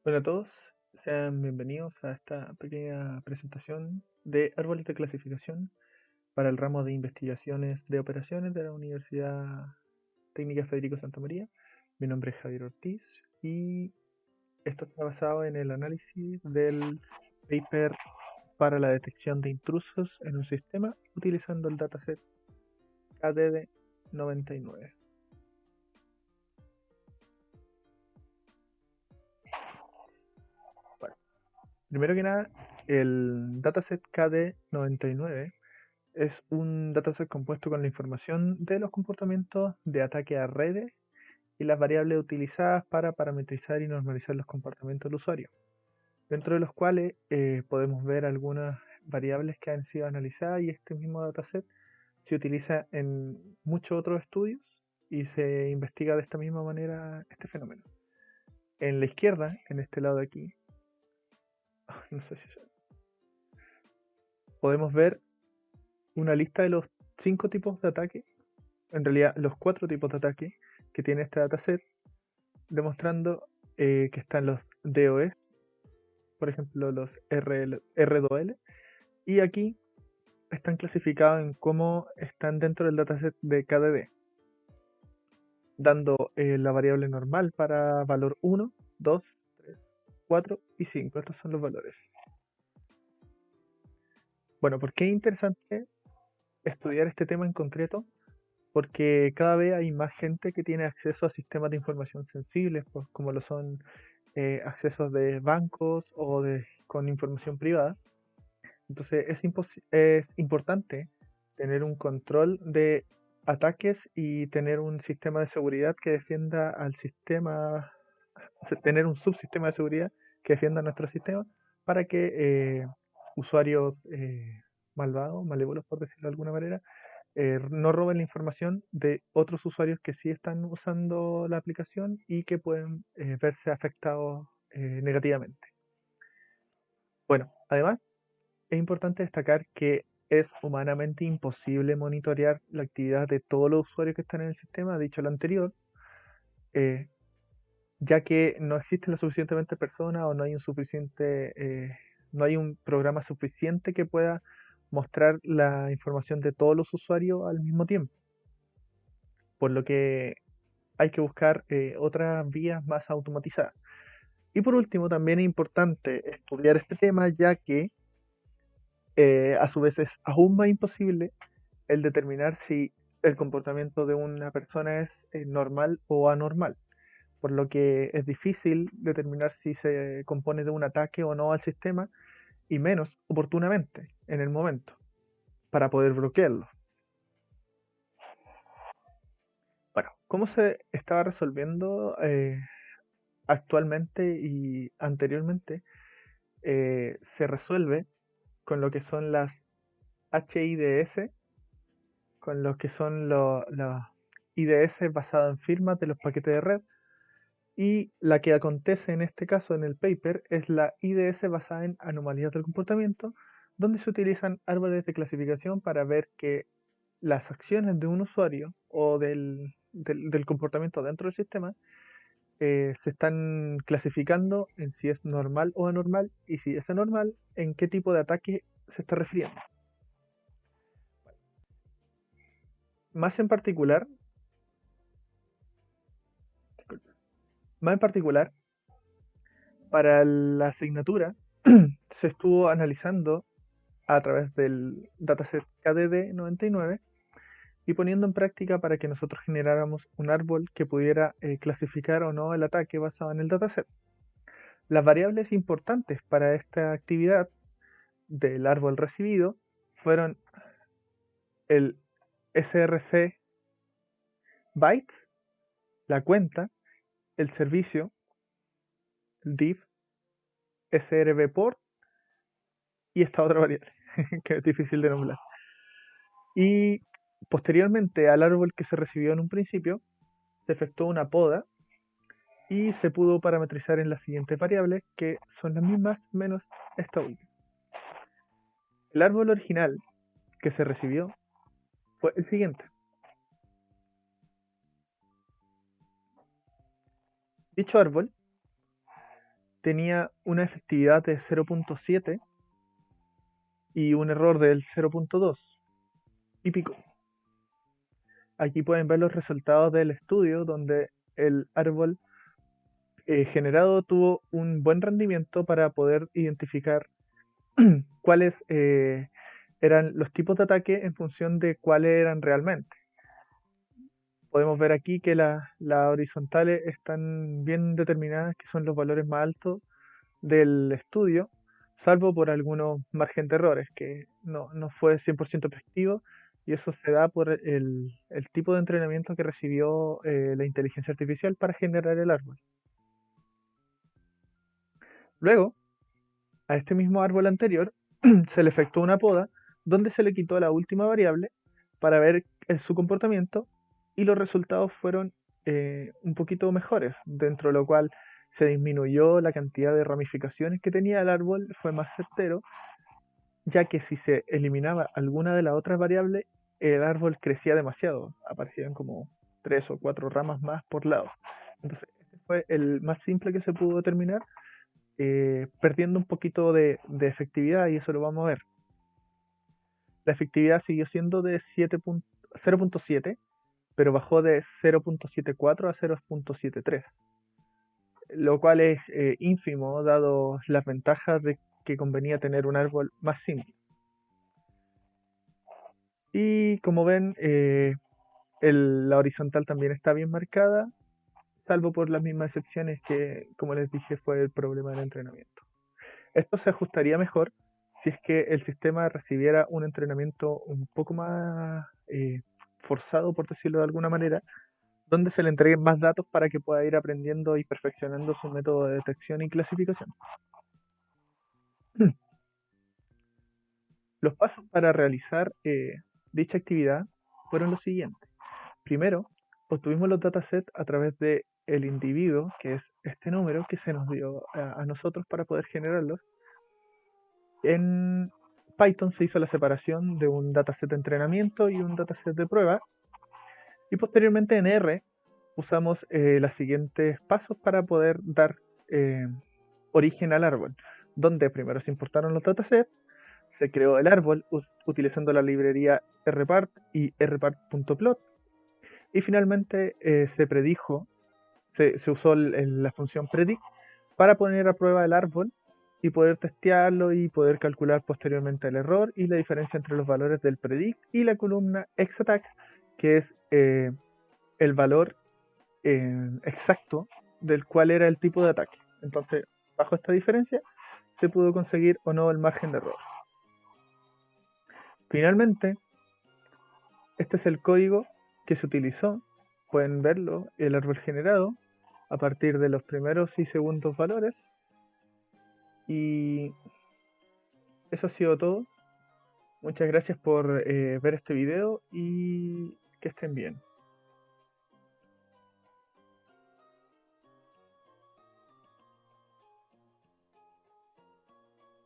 Hola a todos, sean bienvenidos a esta pequeña presentación de árboles de clasificación para el ramo de investigaciones de operaciones de la Universidad Técnica Federico Santa María. Mi nombre es Javier Ortiz y esto está basado en el análisis del paper para la detección de intrusos en un sistema utilizando el dataset KDD99. Bueno, primero que nada, el dataset KD99 es un dataset compuesto con la información de los comportamientos de ataque a redes y las variables utilizadas para parametrizar y normalizar los comportamientos del usuario, dentro de los cuales podemos ver algunas variables que han sido analizadas y este mismo dataset se utiliza en muchos otros estudios y se investiga de esta misma manera este fenómeno. En la izquierda, en este lado de aquí, no sé si podemos ver una lista de los 5 tipos de ataque, en realidad los 4 tipos de ataque que tiene este dataset, demostrando que están los DOS, por ejemplo los R2L, y aquí están clasificados en cómo están dentro del dataset de KDD, dando la variable normal para valor 1, 2, 3, 4 y 5. Estos son los valores. Bueno, ¿por qué es interesante estudiar este tema en concreto? Porque cada vez hay más gente que tiene acceso a sistemas de información sensibles, pues, como lo son accesos de bancos o con información privada. Entonces es importante tener un control de ataques y tener un sistema de seguridad que defienda al sistema, o sea, tener un subsistema de seguridad que defienda nuestro sistema para que usuarios malvados, malévolos por decirlo de alguna manera, no roben la información de otros usuarios que sí están usando la aplicación y que pueden verse afectados negativamente. Bueno, además es importante destacar que es humanamente imposible monitorear la actividad de todos los usuarios que están en el sistema, dicho lo anterior, eh, ya que no existen lo suficientemente personas o no hay un programa suficiente que pueda mostrar la información de todos los usuarios al mismo tiempo, por lo que hay que buscar otras vías más automatizadas. Y por último, también es importante estudiar este tema, ya que a su vez es aún más imposible el determinar si el comportamiento de una persona es normal o anormal, por lo que es difícil determinar si se compone de un ataque o no al sistema, y menos oportunamente en el momento, para poder bloquearlo. Bueno, ¿cómo se estaba resolviendo actualmente y anteriormente? Se resuelve con lo que son las HIDS, con lo que son los IDS basados en firmas de los paquetes de red, y la que acontece en este caso en el paper es la IDS basada en anomalías del comportamiento, donde se utilizan árboles de clasificación para ver que las acciones de un usuario o del comportamiento dentro del sistema se están clasificando en si es normal o anormal, y si es anormal, en qué tipo de ataque se está refiriendo. Más en particular, más en particular, para la asignatura se estuvo analizando a través del dataset KDD99 y poniendo en práctica para que nosotros generáramos un árbol que pudiera clasificar o no el ataque basado en el dataset. Las variables importantes para esta actividad del árbol recibido fueron el src bytes, la cuenta, el servicio, el div, srv port y esta otra variable que es difícil de nombrar. Y posteriormente al árbol que se recibió en un principio, se efectuó una poda y se pudo parametrizar en las siguientes variables, que son las mismas menos esta última. El árbol original que se recibió fue el siguiente. Dicho árbol tenía una efectividad de 0.7 y un error del 0.2 y pico. Aquí pueden ver los resultados del estudio donde el árbol generado tuvo un buen rendimiento para poder identificar cuáles eran los tipos de ataque en función de cuáles eran realmente. Podemos ver aquí que las horizontales están bien determinadas, que son los valores más altos del estudio, salvo por algunos margen de errores, que no fue 100% efectivo, y eso se da por el tipo de entrenamiento que recibió la inteligencia artificial para generar el árbol. Luego, a este mismo árbol anterior se le efectuó una poda donde se le quitó la última variable para ver su comportamiento y los resultados fueron un poquito mejores, dentro de lo cual se disminuyó la cantidad de ramificaciones que tenía el árbol, fue más certero, ya que si se eliminaba alguna de las otras variables, el árbol crecía demasiado, aparecían como 3 o 4 ramas más por lado. Entonces, este fue el más simple que se pudo determinar, perdiendo un poquito de efectividad, y eso lo vamos a ver. La efectividad siguió siendo de 0.7, pero bajó de 0.74 a 0.73, lo cual es ínfimo dado las ventajas de que convenía tener un árbol más simple. Y como ven, la horizontal también está bien marcada, salvo por las mismas excepciones que, como les dije, fue el problema del entrenamiento. Esto se ajustaría mejor si es que el sistema recibiera un entrenamiento un poco más forzado, por decirlo de alguna manera, donde se le entreguen más datos para que pueda ir aprendiendo y perfeccionando su método de detección y clasificación. Los pasos para realizar dicha actividad fueron los siguientes. Primero, obtuvimos los datasets a través de el individuo, que es este número que se nos dio a nosotros para poder generarlos. En Python se hizo la separación de un dataset de entrenamiento y un dataset de prueba. Y posteriormente en R usamos los siguientes pasos para poder dar origen al árbol, donde primero se importaron los datasets, se creó el árbol utilizando la librería rpart y rpart.plot, y finalmente se usó la función predict para poner a prueba el árbol y poder testearlo y poder calcular posteriormente el error y la diferencia entre los valores del predict y la columna xAttack, que es el valor exacto del cual era el tipo de ataque. Entonces, bajo esta diferencia, se pudo conseguir o no el margen de error. Finalmente, este es el código que se utilizó. Pueden verlo, el árbol generado, a partir de los primeros y segundos valores. Y eso ha sido todo. Muchas gracias por ver este video y que estén bien.